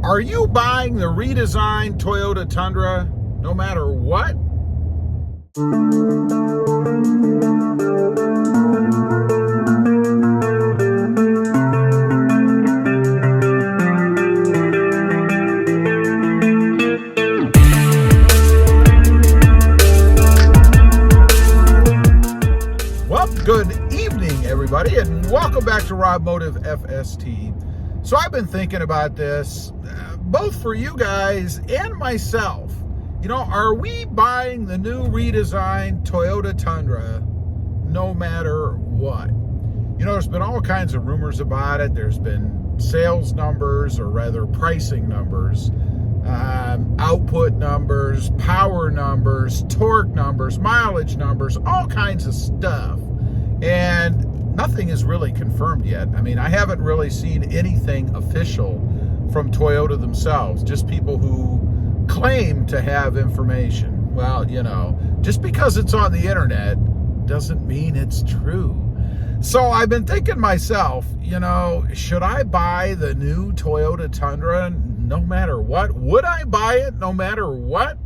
Are you buying the redesigned Toyota Tundra no matter what? Well, good evening, everybody, and welcome back to Rob Motive FST. So I've been thinking about this, both for you guys and myself. You know, are we buying the new redesigned Toyota Tundra no matter what? You know, there's been all kinds of rumors about it. There's been sales numbers, or rather pricing numbers, output numbers, power numbers, torque numbers, mileage numbers, all kinds of stuff. And nothing is really confirmed yet. I mean, I haven't really seen anything official from Toyota themselves, just people who claim to have information. Well, you know, just because it's on the internet doesn't mean it's true. So I've been thinking myself, you know, should I buy the new Toyota Tundra no matter what? Would I buy it no matter what?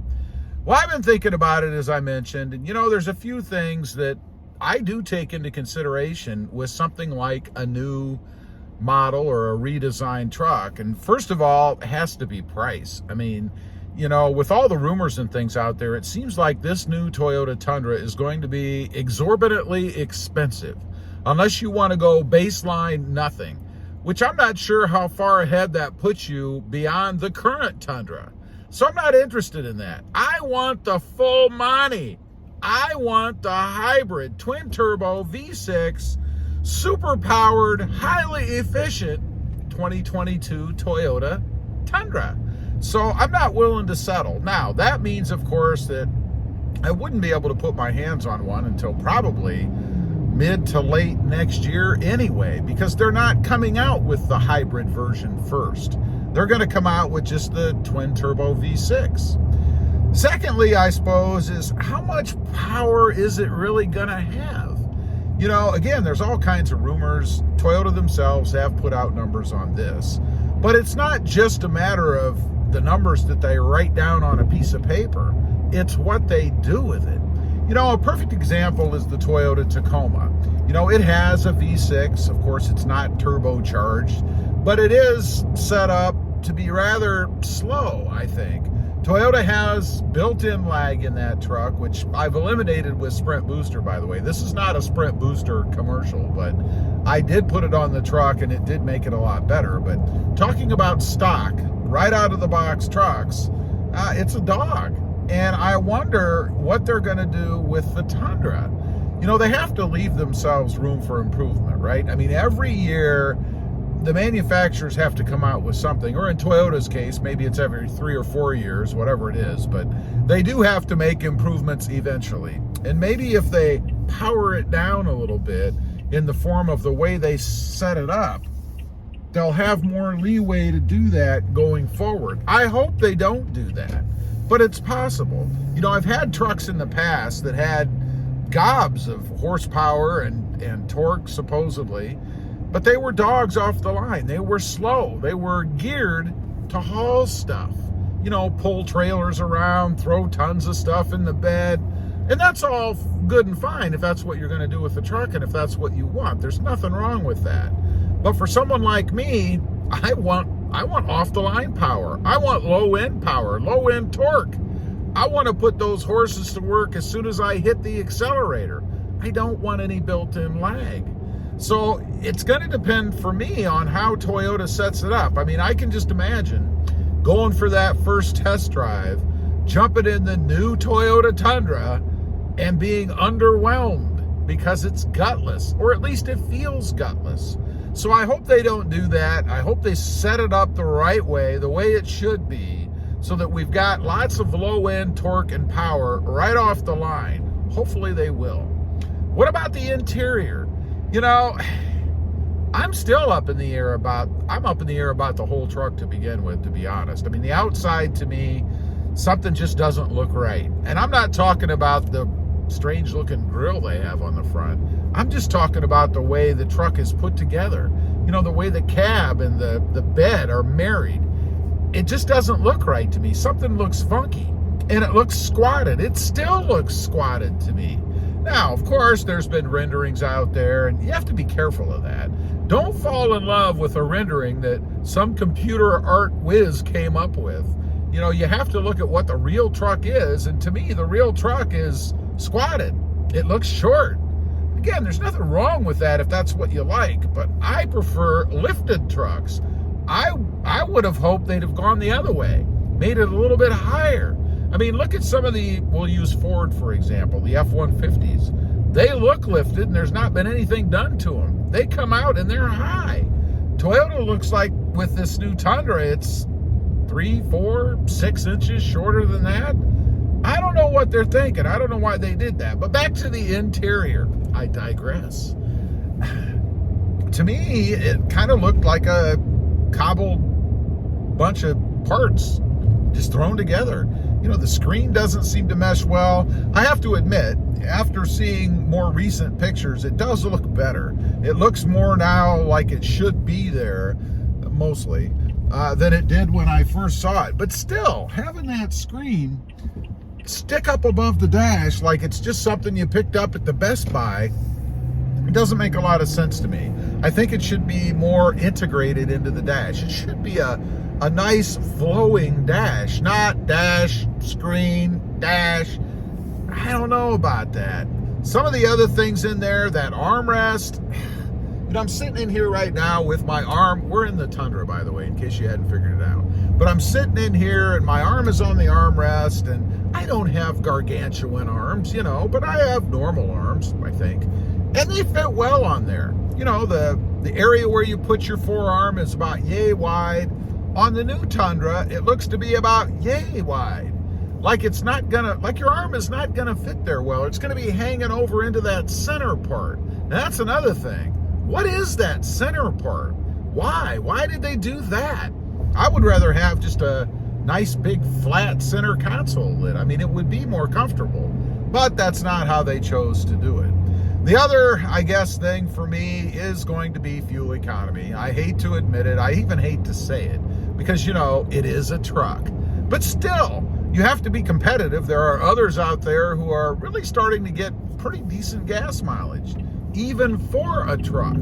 Well, I've been thinking about it, as I mentioned, and you know, there's a few things that I do take into consideration with something like a new model or a redesigned truck. And first of all, it has to be price. I mean, you know, with all the rumors and things out there, it seems like this new Toyota Tundra is going to be exorbitantly expensive, unless you want to go baseline nothing, which I'm not sure how far ahead that puts you beyond the current Tundra. So I'm not interested in that. I want the full money. I want the hybrid twin turbo V6 super powered, highly efficient 2022 Toyota Tundra. So I'm not willing to settle. Now, that means, of course, that I wouldn't be able to put my hands on one until probably mid to late next year anyway, because they're not coming out with the hybrid version first. They're going to come out with just the twin turbo V6. Secondly, I suppose, is how much power is it really going to have? You know, again, there's all kinds of rumors. Toyota themselves have put out numbers on this. But it's not just a matter of the numbers that they write down on a piece of paper. It's what they do with it. You know, a perfect example is the Toyota Tacoma. You know, it has a V6. Of course, it's not turbocharged, but it is set up to be rather slow, I think. Toyota has built-in lag in that truck, which I've eliminated with Sprint Booster, by the way. This is not a Sprint Booster commercial, but I did put it on the truck and it did make it a lot better. But talking about stock, right out of the box trucks, it's a dog. And I wonder what they're going to do with the Tundra. You know, they have to leave themselves room for improvement, right? I mean, every year the manufacturers have to come out with something, or in Toyota's case, maybe it's every 3 or 4 years, whatever it is, but they do have to make improvements eventually. And maybe if they power it down a little bit in the form of the way they set it up, they'll have more leeway to do that going forward. I hope they don't do that, but it's possible. You know, I've had trucks in the past that had gobs of horsepower and torque, supposedly, but they were dogs off the line. They were slow. They were geared to haul stuff. You know, pull trailers around, throw tons of stuff in the bed. And that's all good and fine if that's what you're going to do with the truck and if that's what you want. There's nothing wrong with that. But for someone like me, I want off-the-line power. I want low-end power, low-end torque. I want to put those horses to work as soon as I hit the accelerator. I don't want any built-in lag. So it's going to depend for me on how Toyota sets it up. I mean, I can just imagine going for that first test drive, jumping in the new Toyota Tundra and being underwhelmed because it's gutless, or at least it feels gutless. So I hope they don't do that. I hope they set it up the right way, the way it should be, so that we've got lots of low-end torque and power right off the line. Hopefully they will. What about the interior? You know, I'm up in the air about the whole truck to begin with, to be honest. I mean, the outside, to me, something just doesn't look right. And I'm not talking about the strange looking grill they have on the front. I'm just talking about the way the truck is put together. You know, the way the cab and the bed are married. it just doesn't look right to me. Something looks funky, and it looks squatted. It still looks squatted to me. Now, of course, there's been renderings out there, and you have to be careful of that. Don't fall in love with a rendering that some computer art whiz came up with. You know, you have to look at what the real truck is, and to me, the real truck is squatted. It looks short. Again, there's nothing wrong with that if that's what you like, but I prefer lifted trucks. I would have hoped they'd have gone the other way, made it a little bit higher. I mean, look at some of we'll use Ford, for example, the F-150s. They look lifted, and there's not been anything done to them. They come out, and they're high. Toyota looks like, with this new Tundra, it's 3, 4, 6 inches shorter than that. I don't know what they're thinking. I don't know why they did that. But back to the interior. I digress. To me, it kind of looked like a cobbled bunch of parts just thrown together. You know, the screen doesn't seem to mesh well. I have to admit, after seeing more recent pictures, it does look better. It looks more now like it should be there, mostly, than it did when I first saw it. But still, having that screen stick up above the dash like it's just something you picked up at the Best Buy, it doesn't make a lot of sense to me. I think it should be more integrated into the dash. It should be a nice flowing dash, not dash, screen, dash. I don't know about that. Some of the other things in there, that armrest, you know, I'm sitting in here right now with my arm. We're in the Tundra, by the way, in case you hadn't figured it out. But I'm sitting in here and my arm is on the armrest, and I don't have gargantuan arms, you know, but I have normal arms, I think. And they fit well on there. You know, the area where you put your forearm is about yay wide. On the new Tundra, it looks to be about yay wide. Like it's not gonna, like your arm is not gonna fit there well. It's gonna be hanging over into that center part. Now, that's another thing. What is that center part? Why? Why did they do that? I would rather have just a nice big flat center console lid. I mean, it would be more comfortable, but that's not how they chose to do it. The other, I guess, thing for me is going to be fuel economy. I hate to admit it. I even hate to say it because, you know, it is a truck. But still, you have to be competitive. There are others out there who are really starting to get pretty decent gas mileage, even for a truck.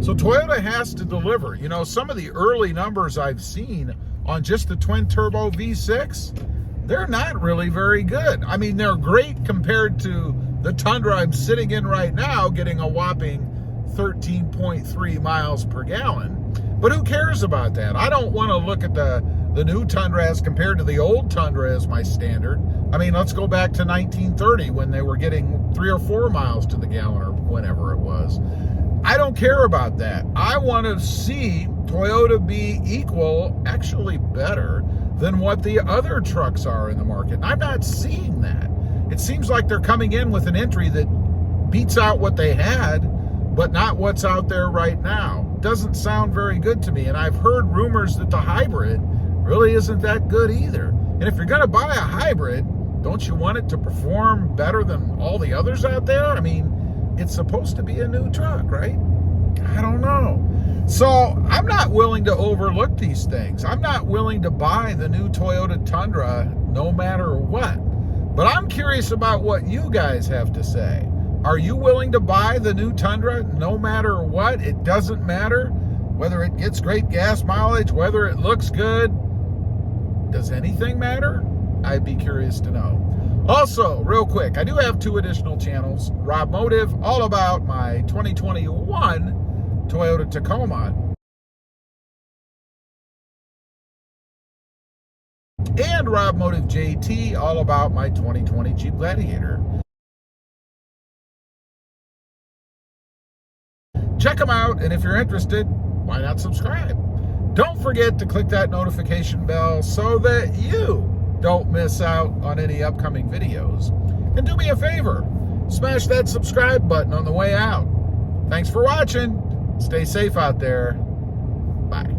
So Toyota has to deliver. You know, some of the early numbers I've seen on just the twin turbo V6, they're not really very good. I mean, they're great compared to the Tundra I'm sitting in right now, getting a whopping 13.3 miles per gallon. But who cares about that? I don't want to look at the new Tundra as compared to the old Tundra as my standard. I mean, let's go back to 1930 when they were getting 3 or 4 miles to the gallon or whenever it was. I don't care about that. I want to see Toyota be equal, actually better, than what the other trucks are in the market. And I'm not seeing that. It seems like they're coming in with an entry that beats out what they had, but not what's out there right now. Doesn't sound very good to me. And I've heard rumors that the hybrid really isn't that good either. And if you're going to buy a hybrid, don't you want it to perform better than all the others out there? I mean, it's supposed to be a new truck, right? I don't know. So I'm not willing to overlook these things. I'm not willing to buy the new Toyota Tundra no matter what. But I'm curious about what you guys have to say. Are you willing to buy the new Tundra no matter what? It doesn't matter whether it gets great gas mileage, whether it looks good. Does anything matter? I'd be curious to know. Also, real quick, I do have 2 additional channels. Rob Motive, all about my 2021 Toyota Tacoma. And Rob Motive JT, all about my 2020 Jeep Gladiator. Check them out, and if you're interested, why not subscribe? Don't forget to click that notification bell so that you don't miss out on any upcoming videos. And do me a favor, smash that subscribe button on the way out. Thanks for watching. Stay safe out there. Bye.